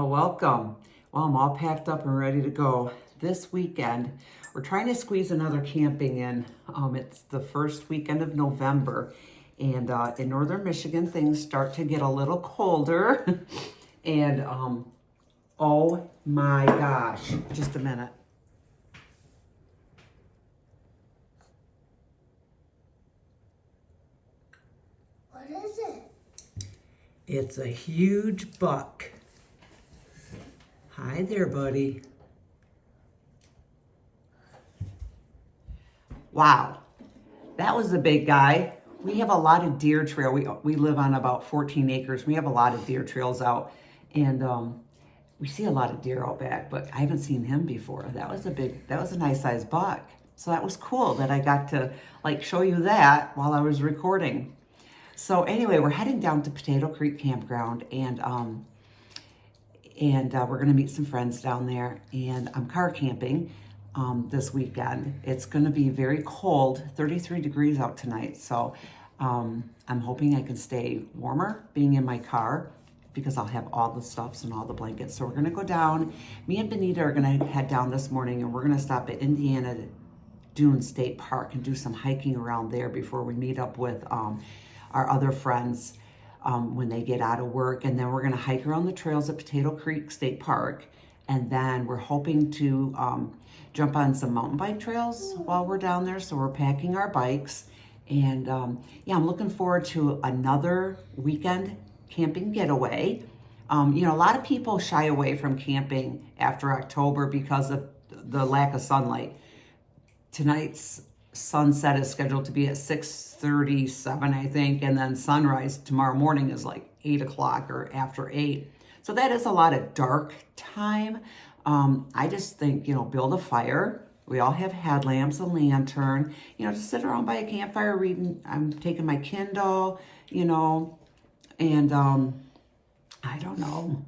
Oh, welcome. Well, I'm all packed up and ready to go. This weekend, we're trying to squeeze another camping in. It's the first weekend of November, and in northern Michigan, things start to get a little colder. and oh my gosh, just a minute. What is it? It's a huge buck. Hi there, buddy. Wow, that was a big guy. We have a lot of deer trail. We live on about 14 acres. We have a lot of deer trails out, and we see a lot of deer out back, but I haven't seen him before. That was a nice sized buck. So that was cool that I got to like show you that while I was recording. So anyway, we're heading down to Potato Creek Campground, and we're going to meet some friends down there. And I'm car camping this weekend. It's going to be very cold, 33 degrees out tonight. So I'm hoping I can stay warmer being in my car because I'll have all the stuffs and all the blankets. So we're going to go down. Me and Benita are going to head down this morning, and we're going to stop at Indiana Dunes State Park and do some hiking around there before we meet up with our other friends when they get out of work. And then we're going to hike around the trails at Potato Creek State Park. And then we're hoping to jump on some mountain bike trails while we're down there. So we're packing our bikes. And yeah, I'm looking forward to another weekend camping getaway. A lot of people shy away from camping after October because of the lack of sunlight. Tonight's sunset is scheduled to be at 6:37, I think, and then sunrise tomorrow morning is like 8 o'clock or after 8. So that is a lot of dark time. I just think, build a fire. We all have headlamps, a lantern, just sit around by a campfire reading. I'm taking my Kindle, and I don't know,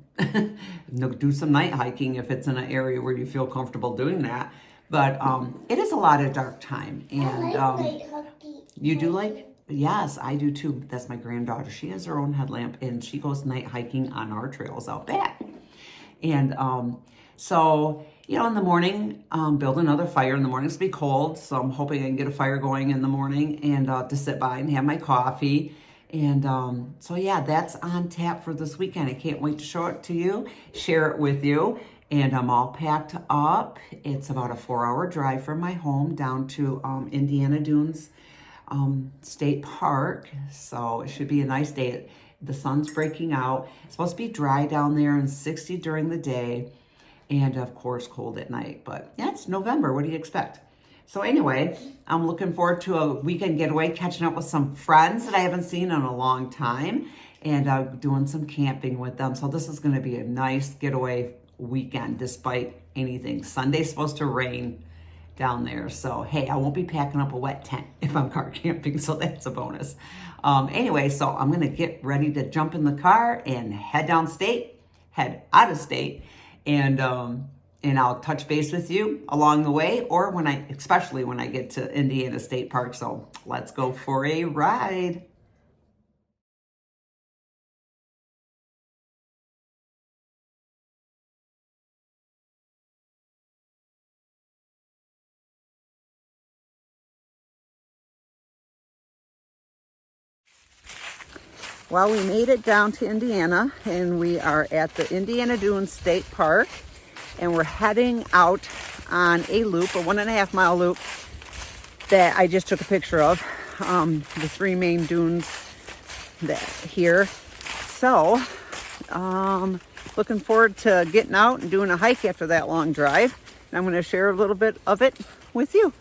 do some night hiking if it's in an area where you feel comfortable doing that. But it is a lot of dark time. And I like night you do like? Yes, I do too. That's my granddaughter. She has her own headlamp, and she goes night hiking on our trails out back. And so, in the morning, build another fire. In the morning, it's be cold, so I'm hoping I can get a fire going in the morning and to sit by and have my coffee. And so, yeah, that's on tap for this weekend. I can't wait to show it to you, share it with you. And I'm all packed up. It's about a 4-hour drive from my home down to Indiana Dunes State Park. So it should be a nice day. The sun's breaking out. It's supposed to be dry down there and 60 during the day. And of course, cold at night. But yeah, it's November. What do you expect? So anyway, I'm looking forward to a weekend getaway, catching up with some friends that I haven't seen in a long time, and doing some camping with them. So this is going to be a nice getaway weekend despite anything. Sunday's supposed to rain down there. So, hey, I won't be packing up a wet tent if I'm car camping. So that's a bonus. Anyway, so I'm going to get ready to jump in the car and head head out of state, and I'll touch base with you along the way, or especially when I get to Indiana State Park. So let's go for a ride. Well, we made it down to Indiana, and we are at the Indiana Dunes State Park, and we're heading out on a loop, a 1.5 mile loop that I just took a picture of, the 3 main dunes here. So, looking forward to getting out and doing a hike after that long drive. And I'm going to share a little bit of it with you.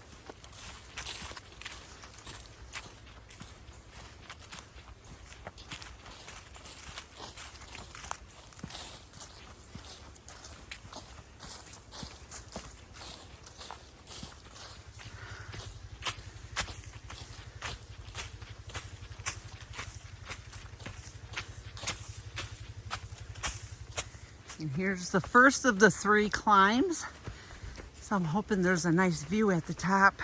And here's the first of the 3 climbs. So I'm hoping there's a nice view at the top.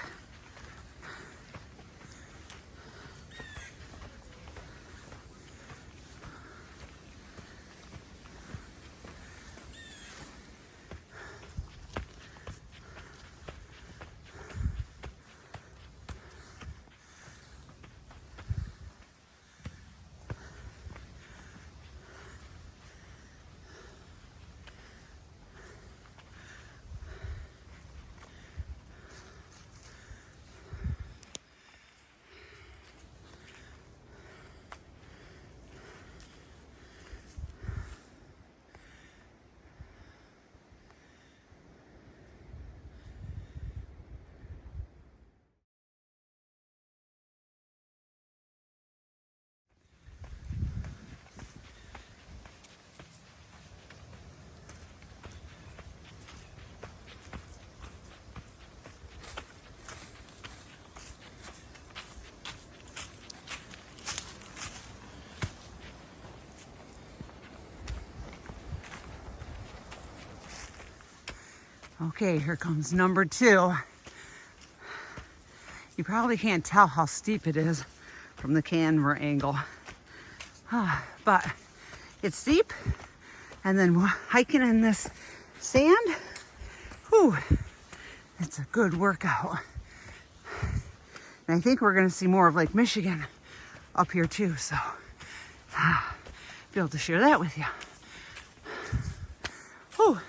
Okay, here comes number 2. You probably can't tell how steep it is from the camera angle. But it's steep, and then hiking in this sand, whew, it's a good workout. And I think we're gonna see more of Lake Michigan up here too, so be able to share that with you. Whew.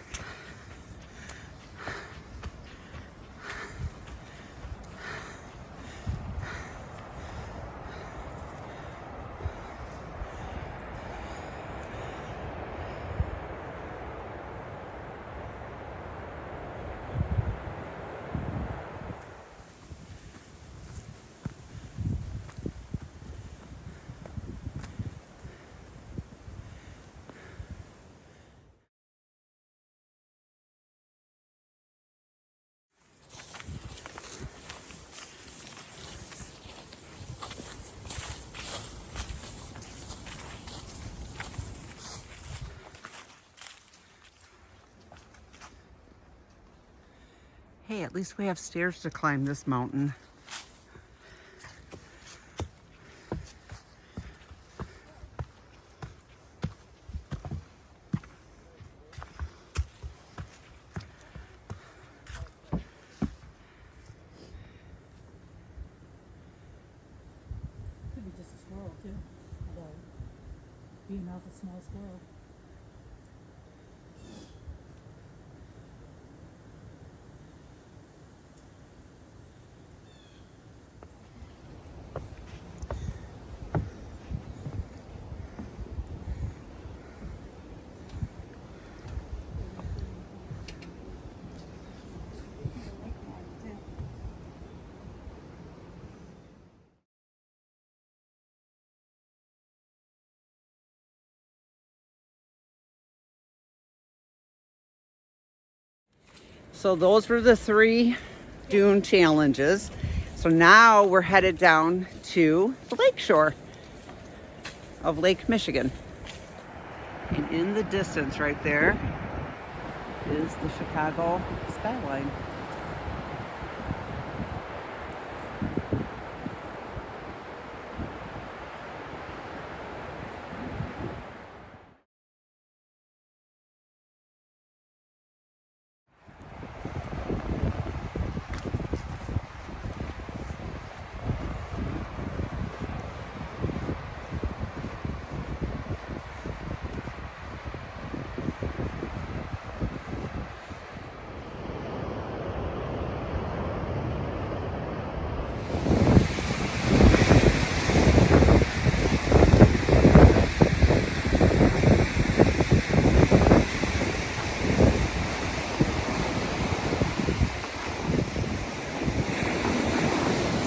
Hey, at least we have stairs to climb this mountain. Could be just a squirrel too, although being off a small squirrel. So those were the 3 dune challenges. So now we're headed down to the lakeshore of Lake Michigan. And in the distance right there is the Chicago skyline.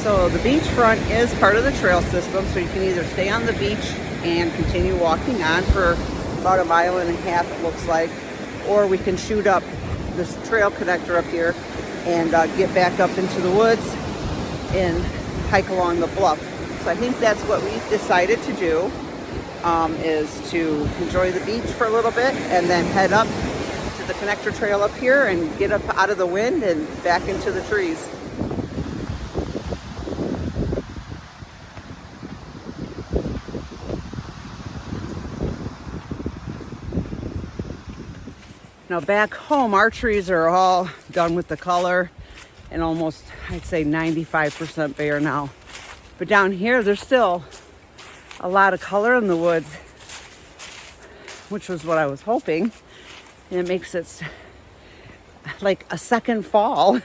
So the beachfront is part of the trail system, so you can either stay on the beach and continue walking on for about 1.5 miles, it looks like, or we can shoot up this trail connector up here and get back up into the woods and hike along the bluff. So I think that's what we've decided to do, is to enjoy the beach for a little bit and then head up to the connector trail up here and get up out of the wind and back into the trees. Now back home, our trees are all done with the color and almost, I'd say 95% bare now. But down here, there's still a lot of color in the woods, which was what I was hoping. And it makes it like a second fall.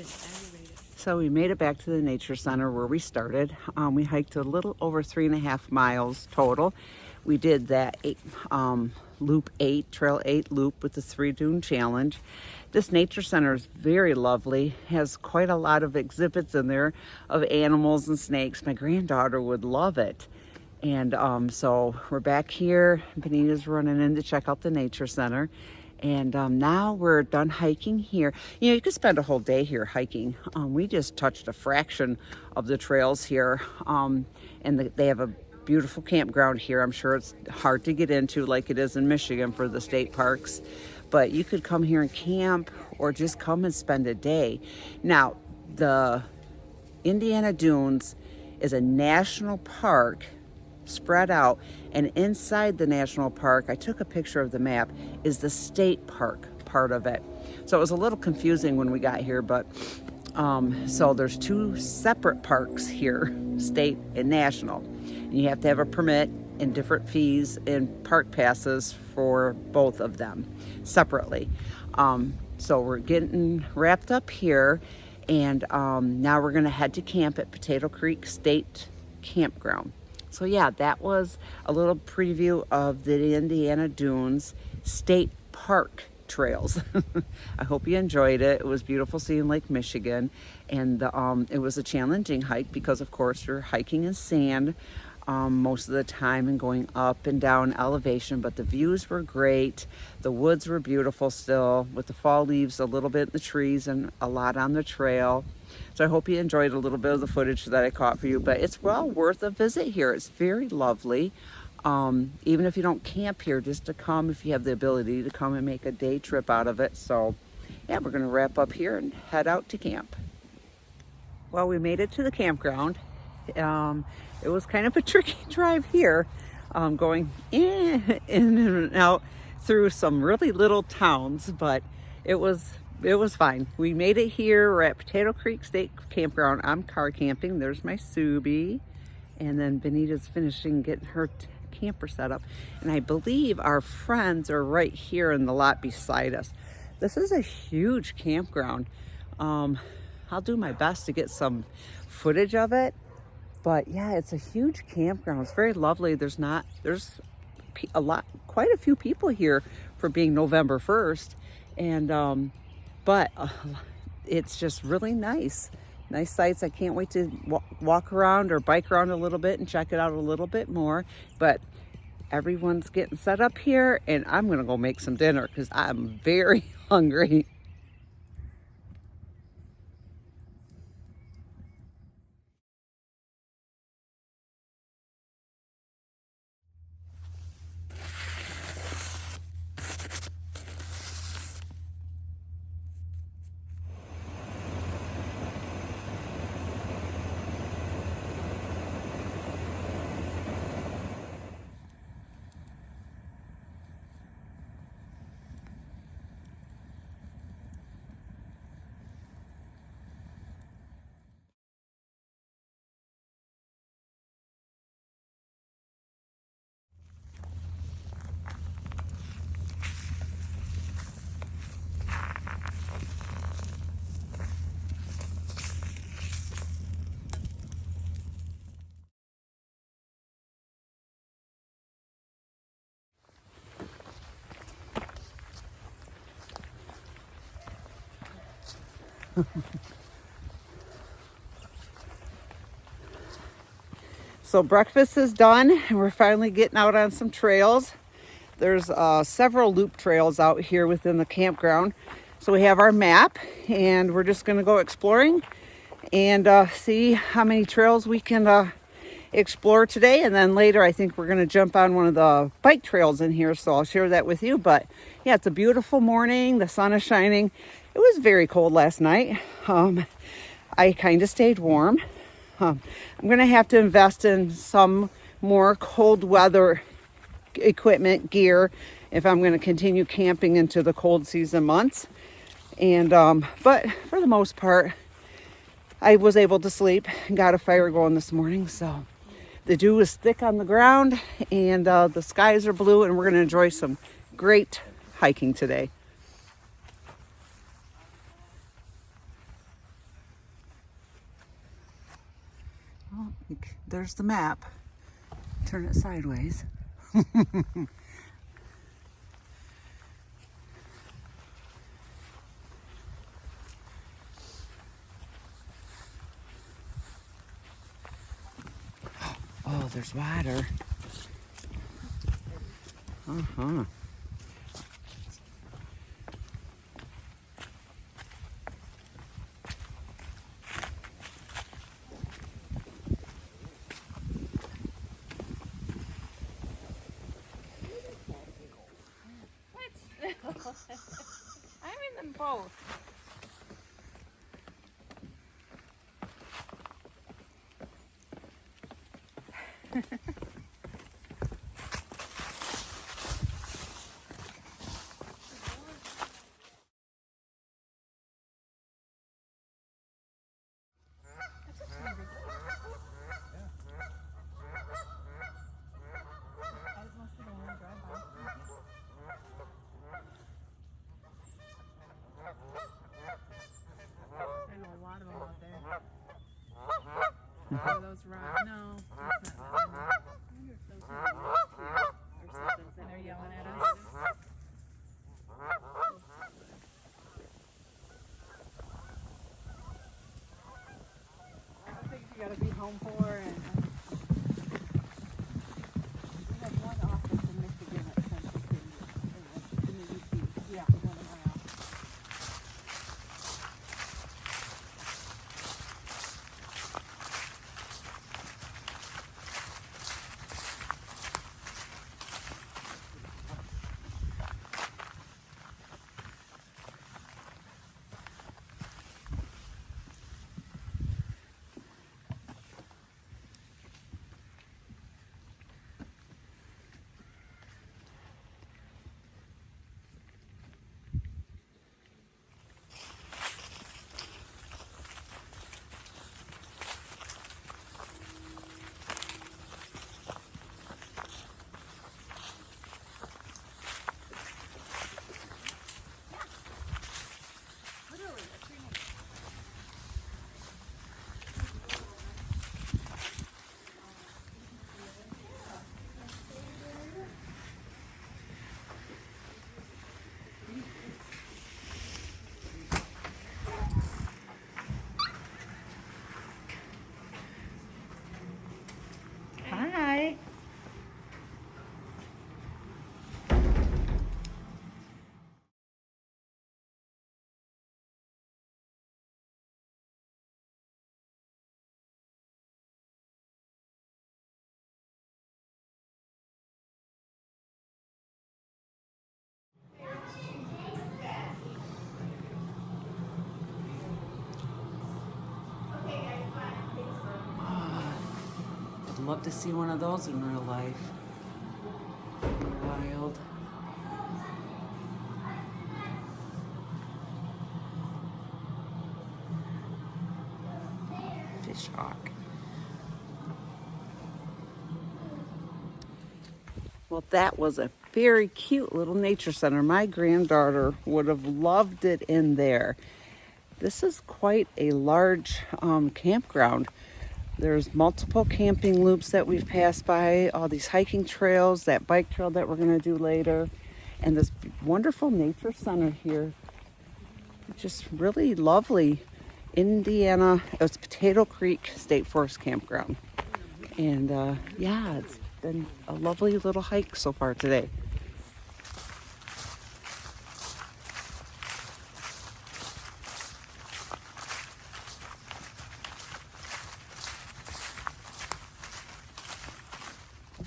So we made it back to the nature center where we started. We hiked a little over 3.5 miles total. We did that trail 8 loop with the 3 dune challenge. This nature center is very lovely, has quite a lot of exhibits in there of animals and snakes. My granddaughter would love it. And so we're back here. Benita's running in to check out the nature center. And now we're done hiking here. You know, you could spend a whole day here hiking. We just touched a fraction of the trails here. They have a beautiful campground here. I'm sure it's hard to get into like it is in Michigan for the state parks. But you could come here and camp or just come and spend a day. Now, the Indiana Dunes is a national park spread out, and inside the national park, I took a picture of the map, is the state park part of it. So it was a little confusing when we got here, but so there's 2 separate parks here, state and national. And you have to have a permit and different fees and park passes for both of them separately. So we're getting wrapped up here, and now we're gonna head to camp at Potato Creek State Campground. So yeah, that was a little preview of the Indiana Dunes State Park trails. I hope you enjoyed it. It was beautiful seeing Lake Michigan, and it was a challenging hike because of course you're hiking in sand most of the time and going up and down elevation, but the views were great. The woods were beautiful still, with the fall leaves a little bit in the trees and a lot on the trail. So I hope you enjoyed a little bit of the footage that I caught for you, but it's well worth a visit here. It's very lovely. Even if you don't camp here, just to come, if you have the ability to come and make a day trip out of it. So yeah, we're gonna wrap up here and head out to camp. Well, we made it to the campground. It was kind of a tricky drive here, going in and out through some really little towns, but it was fine. We made it here. We're at Potato Creek State Campground. I'm car camping. There's my Subi, and then Benita's finishing getting her camper set up, and I believe our friends are right here in the lot beside us. This is a huge campground. I'll do my best to get some footage of it. But yeah, it's a huge campground. It's very lovely. There's quite a few people here for being November 1st. And, but it's just really nice. Nice sights. I can't wait to walk around or bike around a little bit and check it out a little bit more. But everyone's getting set up here, and I'm gonna go make some dinner because I'm very hungry. So breakfast is done, and we're finally getting out on some trails. There's several loop trails out here within the campground. So we have our map, and we're just going to go exploring and see how many trails we can explore today. And then later, I think we're going to jump on one of the bike trails in here, so I'll share that with you. But yeah, it's a beautiful morning. The sun is shining. It was very cold last night. I kind of stayed warm. I'm going to have to invest in some more cold weather equipment, gear, if I'm going to continue camping into the cold season months. And but for the most part, I was able to sleep and got a fire going this morning. So the dew is thick on the ground, and the skies are blue, and we're going to enjoy some great hiking today. there's the map. Turn it sideways. Oh, there's water. Uh-huh. I'm in them both. I know a lot of them out there. Are those rock? No, that's not that one. I wonder if those are rock or something. And they're yelling at us. I think you gotta be home for and we had one office in Michigan at Central City in the UP. Yeah, one in my office. Hi. I'd love to see one of those in real life. Wild. Fish hawk. Well, that was a very cute little nature center. My granddaughter would have loved it in there. This is quite a large campground. There's multiple camping loops that we've passed by, all these hiking trails, that bike trail that we're going to do later, and this wonderful nature center here. Just really lovely. Indiana, it's Potato Creek State Forest Campground. And yeah, it's been a lovely little hike so far today.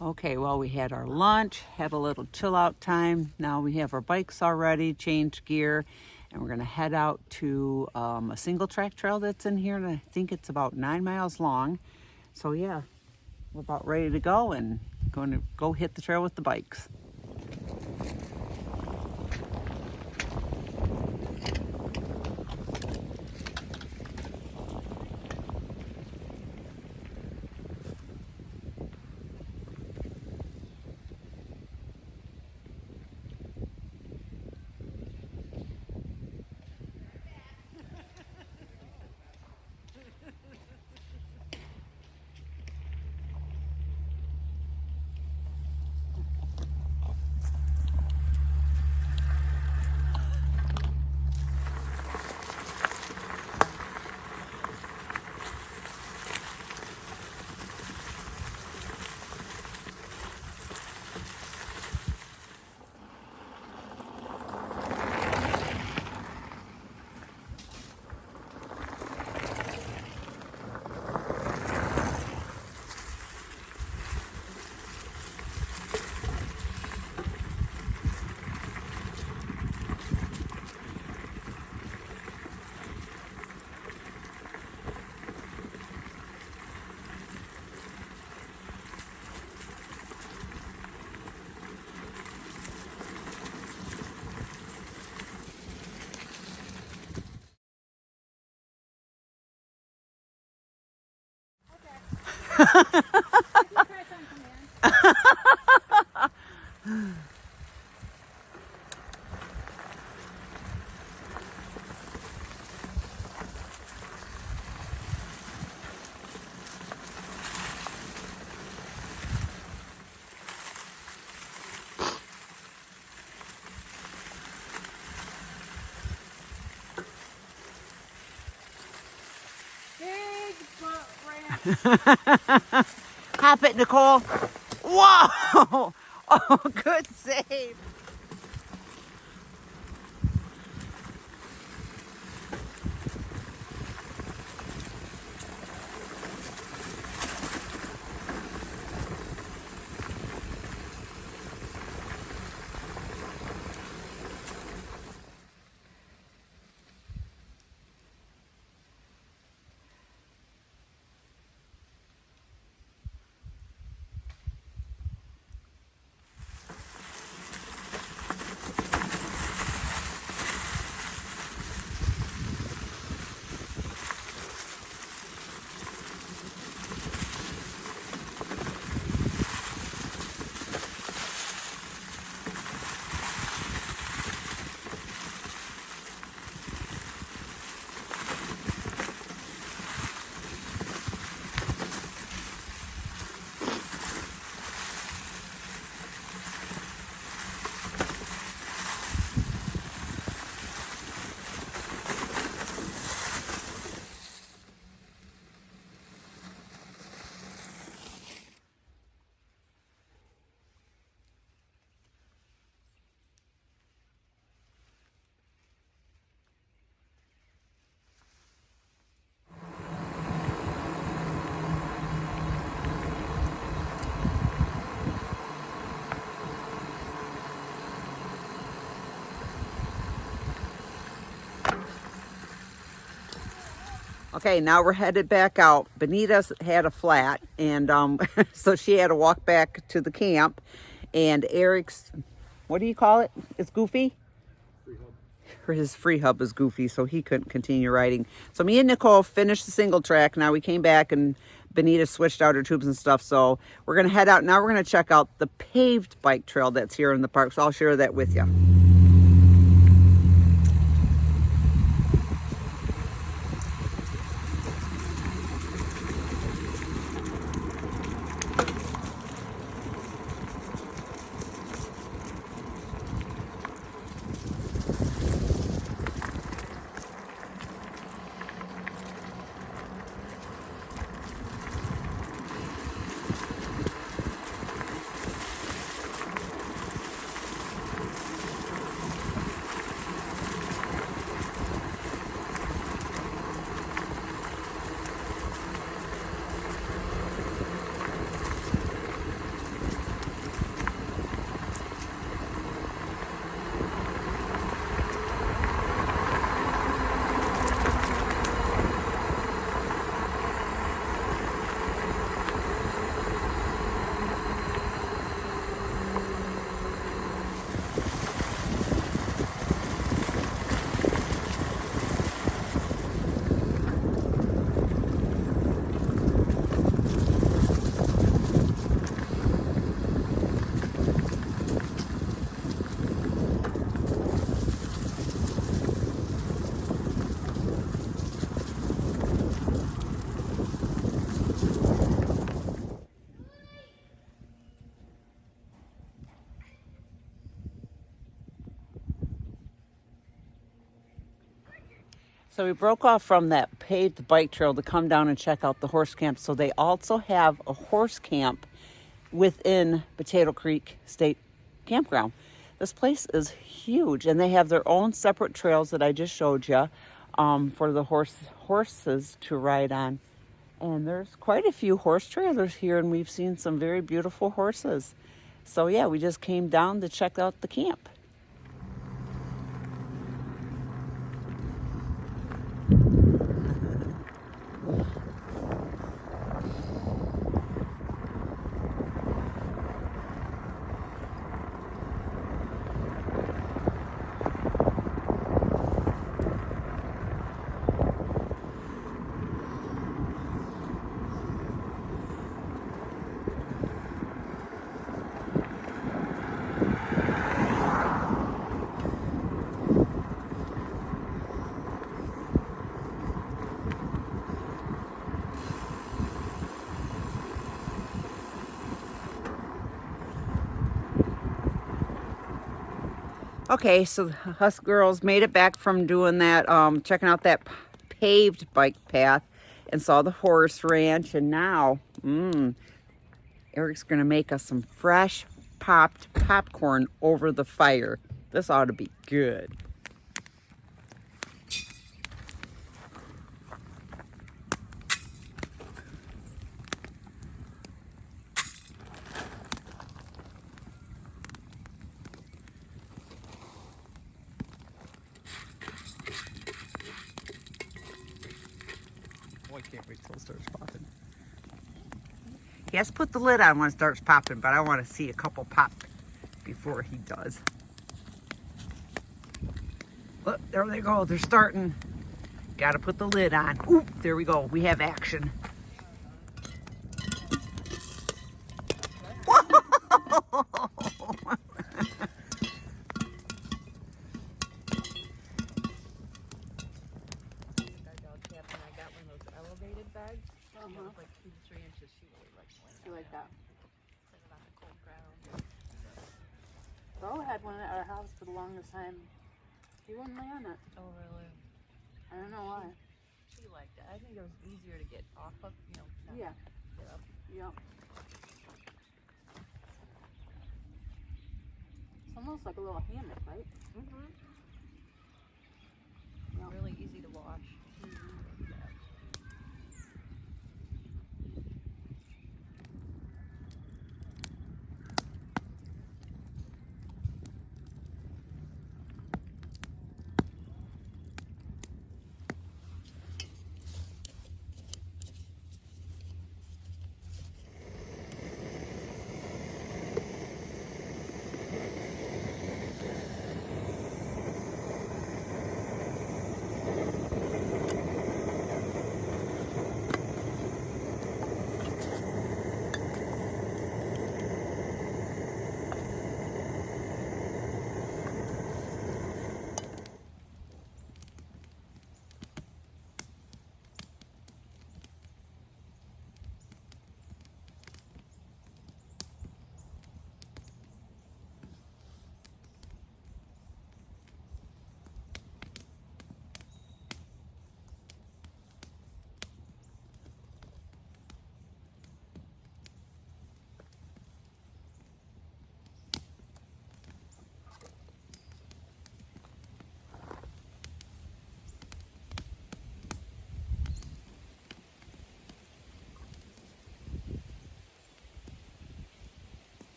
Okay, well, we had our lunch, had a little chill out time. Now we have our bikes already, changed gear, and we're gonna head out to a single track trail that's in here, and I think it's about 9 miles long. So yeah, we're about ready to go and going to go hit the trail with the bikes. Try something, man. Big butt ramp. Hop it, Nicole. Whoa! Oh, good save. Okay, now we're headed back out. Benita's had a flat, and so she had to walk back to the camp. And Eric's, what do you call it? It's goofy? His free hub is goofy, so he couldn't continue riding. So me and Nicole finished the single track. Now we came back and Benita switched out her tubes and stuff. So we're going to head out. Now we're going to check out the paved bike trail that's here in the park. So I'll share that with you. So we broke off from that paved bike trail to come down and check out the horse camp. So they also have a horse camp within Potato Creek State Campground. This place is huge, and they have their own separate trails that I just showed you for the horses to ride on. And there's quite a few horse trailers here, and we've seen some very beautiful horses. So yeah, we just came down to check out the camp. Okay, so us girls made it back from doing that, checking out that paved bike path and saw the horse ranch. And now, Eric's gonna make us some fresh popped popcorn over the fire. This ought to be good. Oh, I can't wait till it starts popping. He has to put the lid on when it starts popping, but I want to see a couple pop before he does. Look, there they go. They're starting. Got to put the lid on. Oop, there we go. We have action. Like 2 to 3 inches. She really likes it. You like that? Put it on the cold ground. Beau had one at our house for the longest time. He wouldn't lay on it. Oh, really? I don't know why. She liked it. I think it was easier to get off of, Yeah. Get up. Yep. It's almost like a little hammock, right? Mm-hmm. Yep. Really easy to wash. Mm-hmm.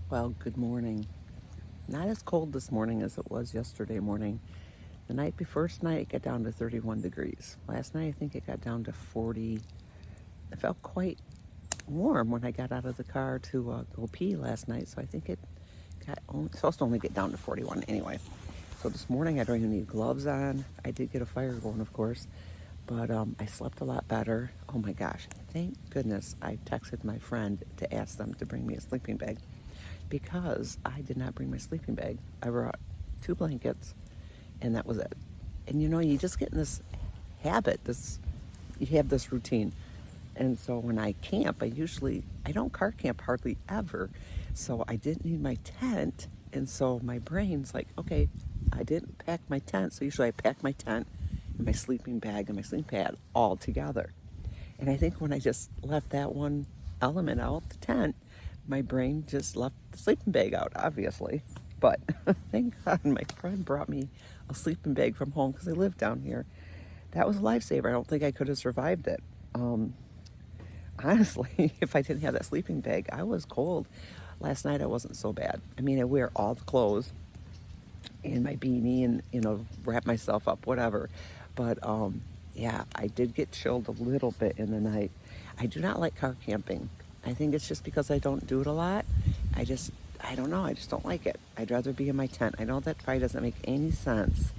Well, good morning. Not as cold this morning as it was yesterday morning. The first night it got down to 31 degrees. Last night I think it got down to 40. It felt quite warm when I got out of the car to go pee last night, so I think it got supposed to only get down to 41 anyway. So this morning I don't even need gloves on. I did get a fire going, of course, but I slept a lot better. Oh my gosh, thank goodness I texted my friend to ask them to bring me a sleeping bag, because I did not bring my sleeping bag. I brought 2 blankets, and that was it. And you just get in this habit, you have this routine. And so when I camp, I don't car camp hardly ever. So I didn't need my tent. And so my brain's like, okay, I didn't pack my tent. So usually I pack my tent and my sleeping bag and my sleeping pad all together. And I think when I just left that one element out, the tent, my brain just left the sleeping bag out, obviously. But thank God my friend brought me a sleeping bag from home because I live down here. That was a lifesaver. I don't think I could have survived it. Honestly, if I didn't have that sleeping bag, I was cold. Last night I wasn't so bad. I mean, I wear all the clothes and my beanie and, wrap myself up, whatever. But yeah, I did get chilled a little bit in the night. I do not like car camping. I think it's just because I don't do it a lot. I don't know. I just don't like it. I'd rather be in my tent. I know that probably doesn't make any sense.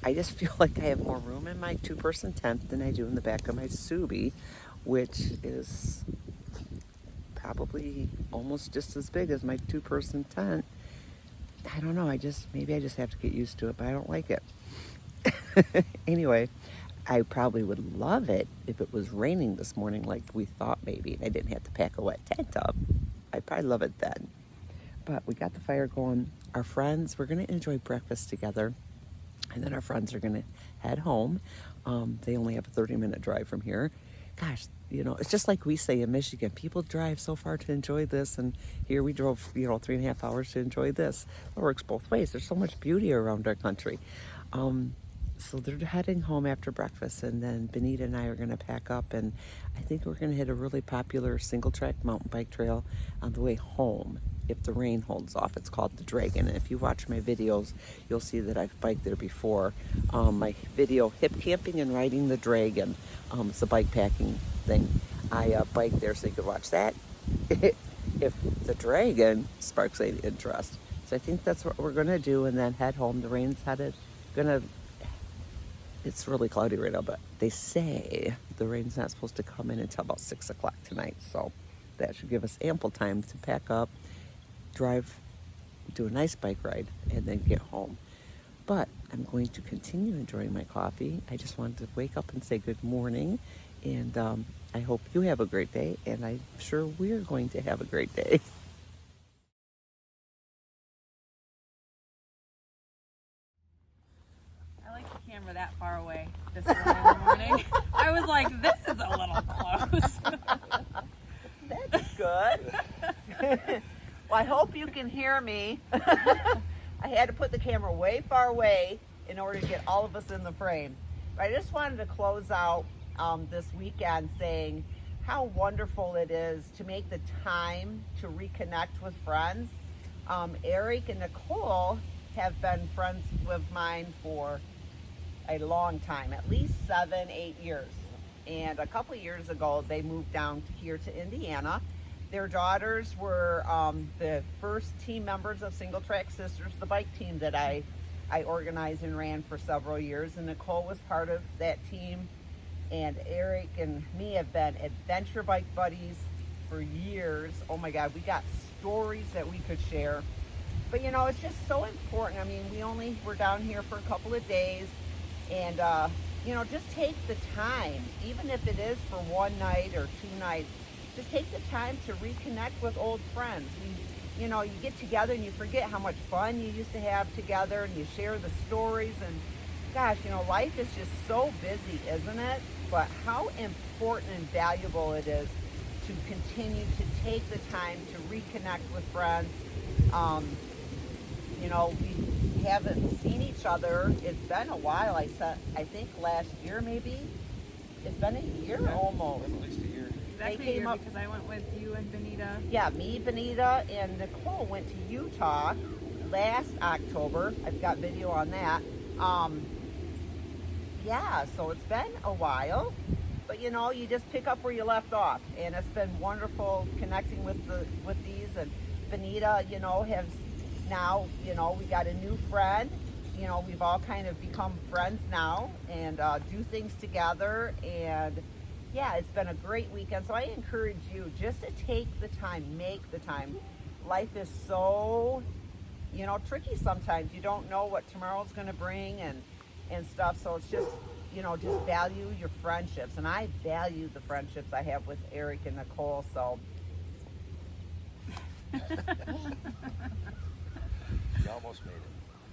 I just feel like I have more room in my 2-person tent than I do in the back of my Subi, which is probably almost just as big as my 2-person tent. I don't know. Maybe I just have to get used to it, but I don't like it. Anyway, I probably would love it if it was raining this morning like we thought maybe, and I didn't have to pack a wet tent up. I'd probably love it then. But we got the fire going. Our friends, we're going to enjoy breakfast together, and then our friends are going to head home. They only have a 30-minute drive from here. Gosh, it's just like we say in Michigan, people drive so far to enjoy this, and here we drove, 3.5 hours to enjoy this. It works both ways. There's so much beauty around our country. So they're heading home after breakfast, and then Benita and I are going to pack up, and I think we're going to hit a really popular single-track mountain bike trail on the way home if the rain holds off. It's called the Dragon, and if you watch my videos, you'll see that I've biked there before. My video, Hip Camping and Riding the Dragon, it's a bike packing thing. I biked there, so you could watch that if the Dragon sparks any interest. So I think that's what we're going to do, and then head home. The rain's it's really cloudy right now, but they say the rain's not supposed to come in until about 6 o'clock tonight. So that should give us ample time to pack up, drive, do a nice bike ride, and then get home. But I'm going to continue enjoying my coffee. I just wanted to wake up and say good morning. And I hope you have a great day. And I'm sure we're going to have a great day. Camera that far away this early in the morning. I was like, this is a little close. That's good. Well, I hope you can hear me. I had to put the camera way far away in order to get all of us in the frame. But I just wanted to close out this weekend saying how wonderful it is to make the time to reconnect with friends. Eric and Nicole have been friends with mine for a long time, at least 7-8 years. And a couple of years ago, they moved down here to Indiana. Their daughters were the first team members of Single Track Sisters, the bike team that I organized and ran for several years. And Nicole was part of that team. And Eric and me have been adventure bike buddies for years. Oh my God, we got stories that we could share. But it's just so important. I mean, we're down here for a couple of days. And, just take the time, even if it is for one night or 2 nights, just take the time to reconnect with old friends. You get together and you forget how much fun you used to have together, and you share the stories. And gosh, life is just so busy, isn't it? But how important and valuable it is to continue to take the time to reconnect with friends. We haven't seen each other. It's been a while. I think last year maybe. It's been a year almost. At least a year. Exactly a year, because I went with you and Benita. Yeah, me, Benita, and Nicole went to Utah last October. I've got video on that. So it's been a while. But you just pick up where you left off, and it's been wonderful connecting with these. And Benita, has now, we got a new friend. We've all kind of become friends now and do things together. And yeah, it's been a great weekend. So I encourage you just to take the time, make the time. Life is so, tricky sometimes. You don't know what tomorrow's going to bring and stuff. So it's just, just value your friendships. And I value the friendships I have with Eric and Nicole. So. You almost made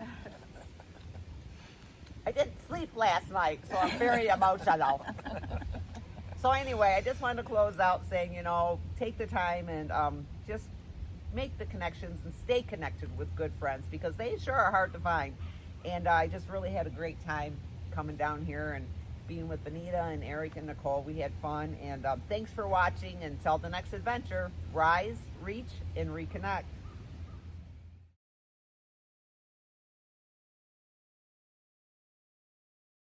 it. I didn't sleep last night, so I'm very emotional. So anyway, I just wanted to close out saying, take the time and just make the connections and stay connected with good friends, because they sure are hard to find. And I just really had a great time coming down here and being with Benita and Eric and Nicole. We had fun, and thanks for watching. Until the next adventure, rise, reach, and reconnect.